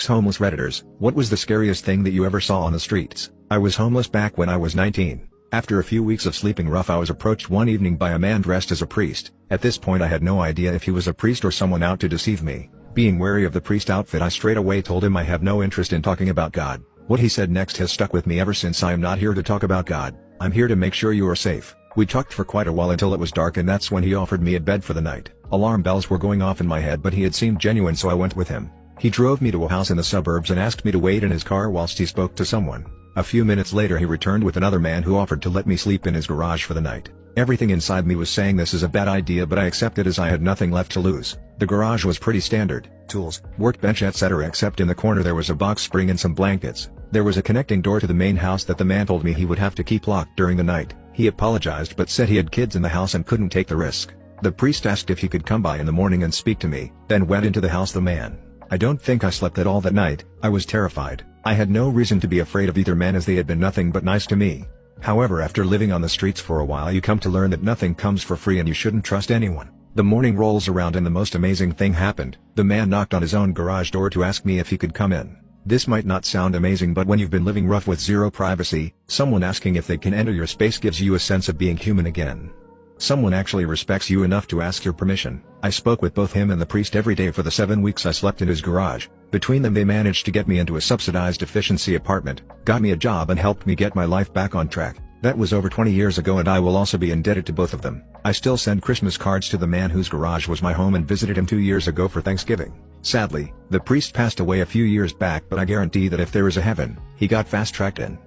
Homeless Redditors, what was the scariest thing that you ever saw on the streets? I was homeless back when I was 19. After a few weeks of sleeping rough, I was approached one evening by a man dressed as a priest. At this point I had no idea if he was a priest or someone out to deceive me. Being wary of the priest outfit, I straight away told him I have no interest in talking about God. What he said next has stuck with me ever since. I am not here to talk about God. I'm here to make sure you are safe. We talked for quite a while until it was dark, and that's when he offered me a bed for the night. Alarm bells were going off in my head, but he had seemed genuine, so I went with him. He drove me to a house in the suburbs and asked me to wait in his car whilst he spoke to someone. A few minutes later he returned with another man who offered to let me sleep in his garage for the night. Everything inside me was saying this is a bad idea, but I accepted as I had nothing left to lose. The garage was pretty standard: tools, workbench, etc., except in the corner there was a box spring and some blankets. There was a connecting door to the main house that the man told me he would have to keep locked during the night. He apologized but said he had kids in the house and couldn't take the risk. The priest asked if he could come by in the morning and speak to me, then went into the house. The man. I don't think I slept at all that night. I was terrified. I had no reason to be afraid of either man, as they had been nothing but nice to me. However, after living on the streets for a while, you come to learn that nothing comes for free and you shouldn't trust anyone. The morning rolls around and the most amazing thing happened. The man knocked on his own garage door to ask me if he could come in. This might not sound amazing, but when you've been living rough with zero privacy, someone asking if they can enter your space gives you a sense of being human again. Someone actually respects you enough to ask your permission. I spoke with both him and the priest every day for the 7 weeks I slept in his garage. Between them they managed to get me into a subsidized efficiency apartment, got me a job, and helped me get my life back on track. That was over 20 years ago, and I will also be indebted to both of them. I still send Christmas cards to the man whose garage was my home and visited him 2 years ago for Thanksgiving. Sadly, the priest passed away a few years back, but I guarantee that if there is a heaven, he got fast-tracked in.